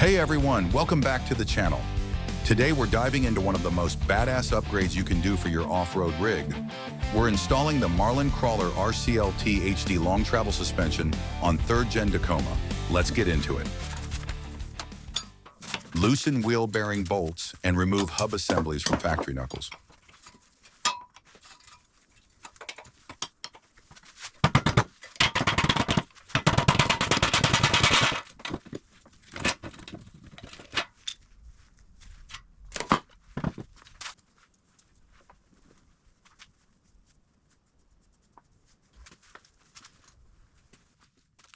Hey everyone, welcome back to the channel. Today we're diving into one of the most badass upgrades you can do for your off-road rig. We're installing the Marlin Crawler RCLT HD long travel suspension on 3rd Gen Tacoma. Let's get into it. Loosen wheel bearing bolts and remove hub assemblies from factory knuckles.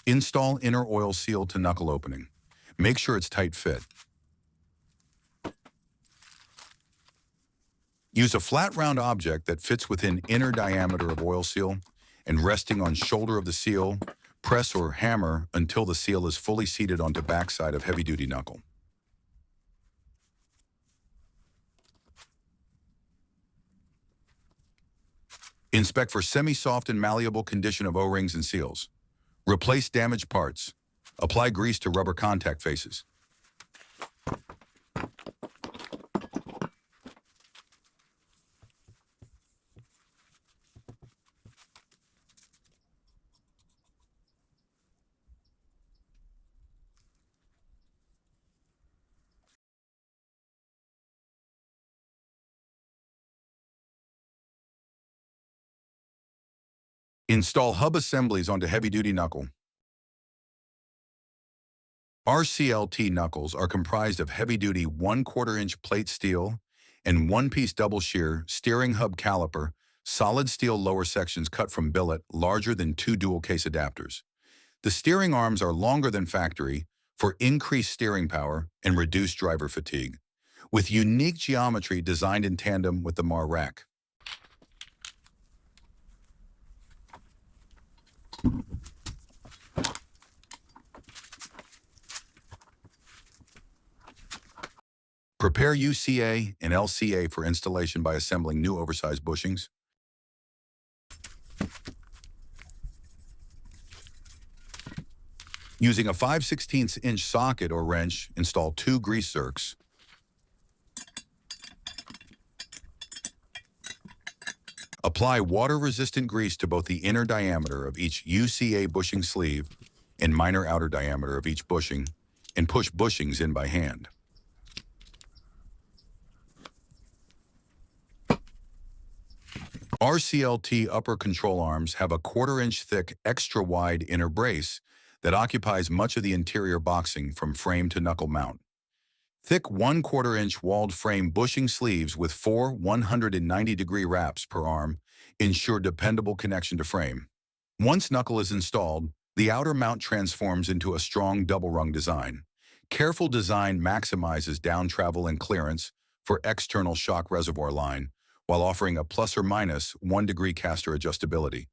Install inner oil seal to knuckle opening. Make sure it's tight fit. Use a flat round object that fits within inner diameter of oil seal and resting on shoulder of the seal, press or hammer until the seal is fully seated onto backside of heavy-duty knuckle. Inspect for semi-soft and malleable condition of O-rings and seals. Replace damaged parts. Apply grease to rubber contact faces. Install hub assemblies onto heavy-duty knuckle. RCLT knuckles are comprised of heavy-duty 1/4-inch plate steel and one-piece double-shear steering hub caliper, solid steel lower sections cut from billet larger than 2 dual-case adapters. The steering arms are longer than factory for increased steering power and reduced driver fatigue, with unique geometry designed in tandem with the Mar rack. Prepare UCA and LCA for installation by assembling new oversized bushings. Using a 5/16" socket or wrench, install 2 grease zerks. Apply water-resistant grease to both the inner diameter of each UCA bushing sleeve and minor outer diameter of each bushing, and push bushings in by hand. RCLT upper control arms have a 1/4-inch thick, extra-wide inner brace that occupies much of the interior boxing from frame to knuckle mount. Thick 1/4-inch walled frame bushing sleeves with 4 190-degree wraps per arm ensure dependable connection to frame. Once knuckle is installed, the outer mount transforms into a strong double-rung design. Careful design maximizes down travel and clearance for external shock reservoir line, while offering a ±1 degree caster adjustability.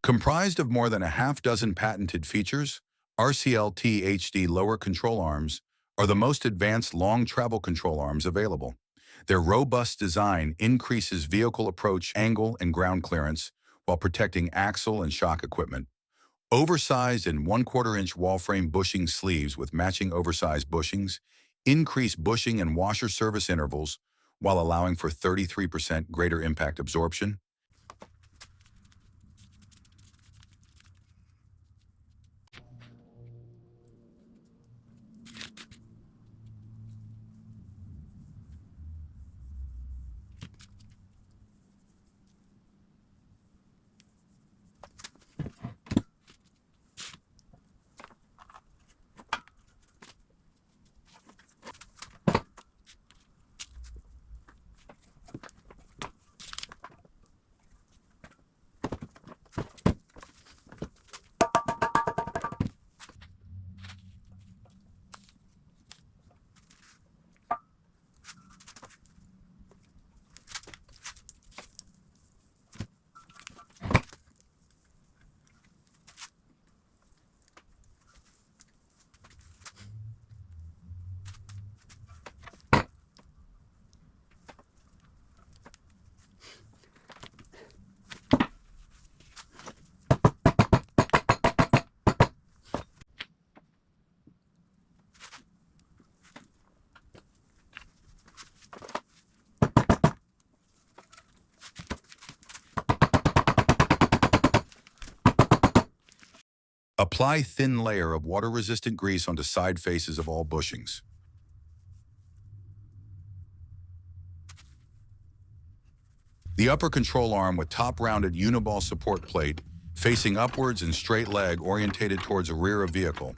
Comprised of more than a half-dozen patented features, RCLT HD lower control arms are the most advanced long travel control arms available. Their robust design increases vehicle approach angle and ground clearance while protecting axle and shock equipment. Oversized and 1/4-inch wall frame bushing sleeves with matching oversized bushings increase bushing and washer service intervals while allowing for 33% greater impact absorption. Apply thin layer of water-resistant grease onto side faces of all bushings. The upper control arm with top-rounded uniball support plate facing upwards and straight leg orientated towards the rear of vehicle.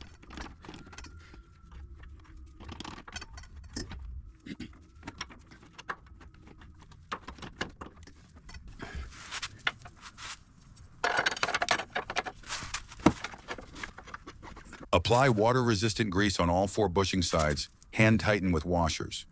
Apply water-resistant grease on all 4 bushing sides, hand tighten with washers.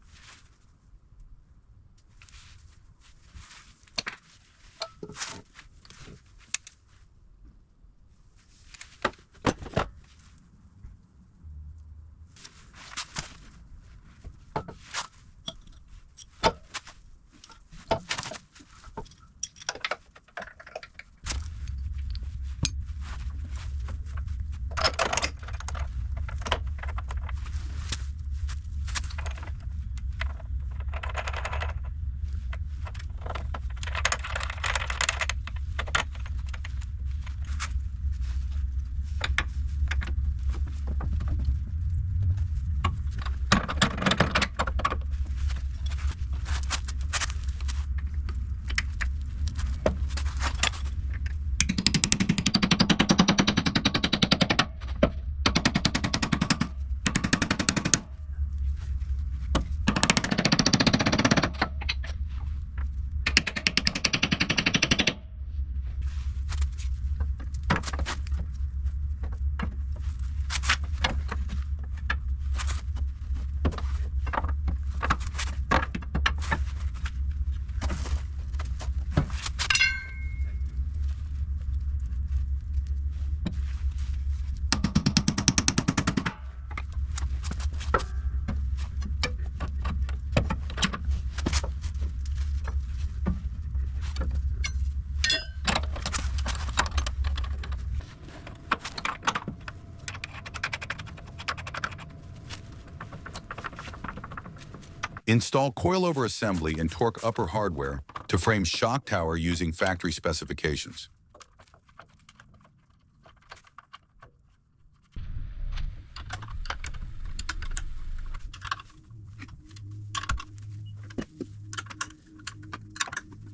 Install coil-over assembly and torque upper hardware to frame shock tower using factory specifications.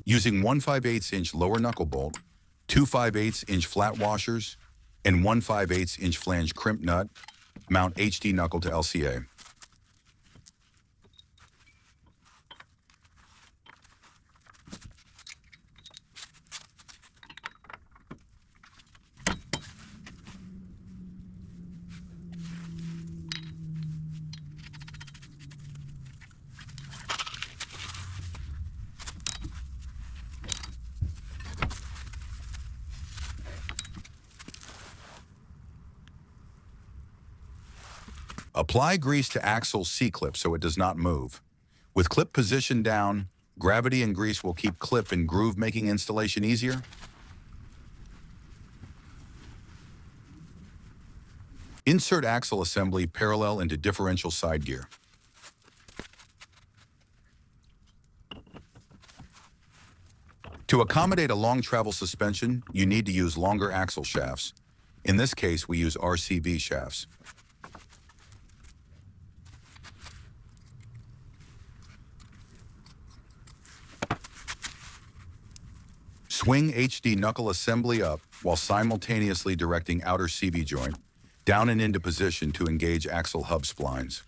Using 1 5/8" lower knuckle bolt, 2 5/8" flat washers, and 1 5/8" flange crimp nut, mount HD knuckle to LCA. Apply grease to axle C-clip so it does not move. With clip positioned down, gravity and grease will keep clip and groove, making installation easier. Insert axle assembly parallel into differential side gear. To accommodate a long travel suspension, you need to use longer axle shafts. In this case, we use RCV shafts. Swing HD knuckle assembly up while simultaneously directing outer CV joint down and into position to engage axle hub splines.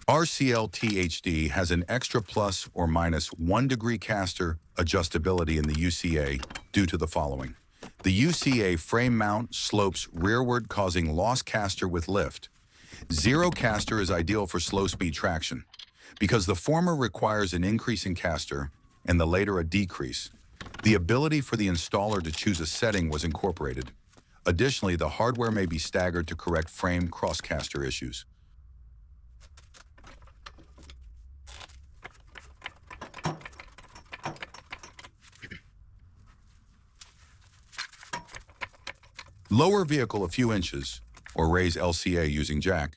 RCLT HD has an extra plus or minus 1 degree caster adjustability in the UCA due to the following. The UCA frame mount slopes rearward, causing lost caster with lift. Zero caster is ideal for slow-speed traction, because the former requires an increase in caster and the later a decrease. The ability for the installer to choose a setting was incorporated. Additionally, the hardware may be staggered to correct frame cross-caster issues. Lower vehicle a few inches, or raise LCA using jack,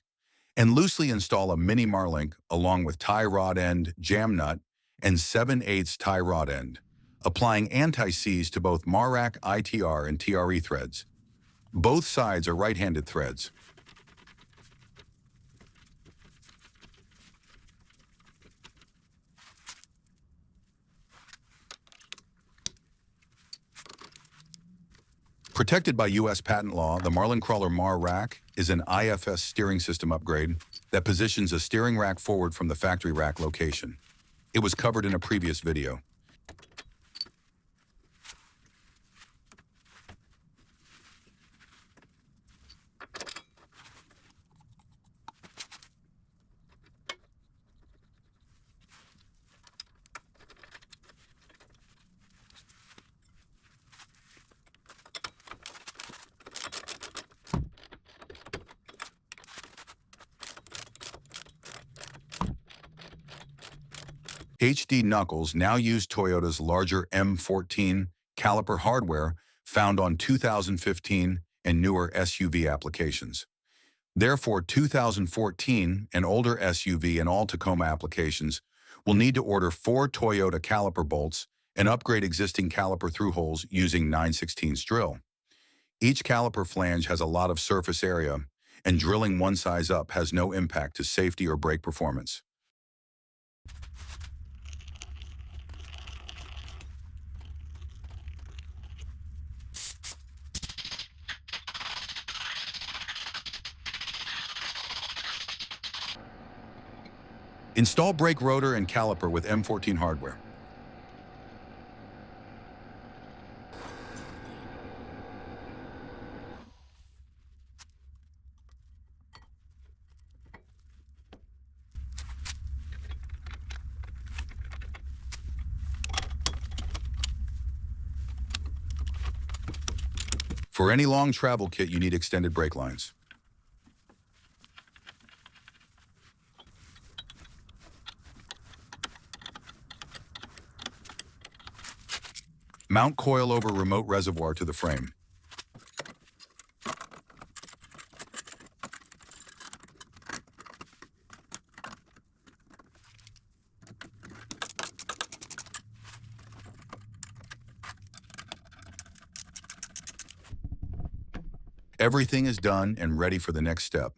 and loosely install a mini Marlink along with tie rod end, jam nut, and 7/8 tie rod end, applying anti-seize to both MARRAC ITR and TRE threads. Both sides are right-handed threads. Protected by U.S. patent law, the Marlin Crawler MARRAC is an IFS steering system upgrade that positions a steering rack forward from the factory rack location. It was covered in a previous video. HD knuckles now use Toyota's larger M14 caliper hardware found on 2015 and newer SUV applications. Therefore, 2014 and older SUV and all Tacoma applications will need to order 4 Toyota caliper bolts and upgrade existing caliper through holes using 9/16 drill. Each caliper flange has a lot of surface area, and drilling one size up has no impact to safety or brake performance. Install brake rotor and caliper with M14 hardware. For any long travel kit, you need extended brake lines. Mount coil-over remote reservoir to the frame. Everything is done and ready for the next step.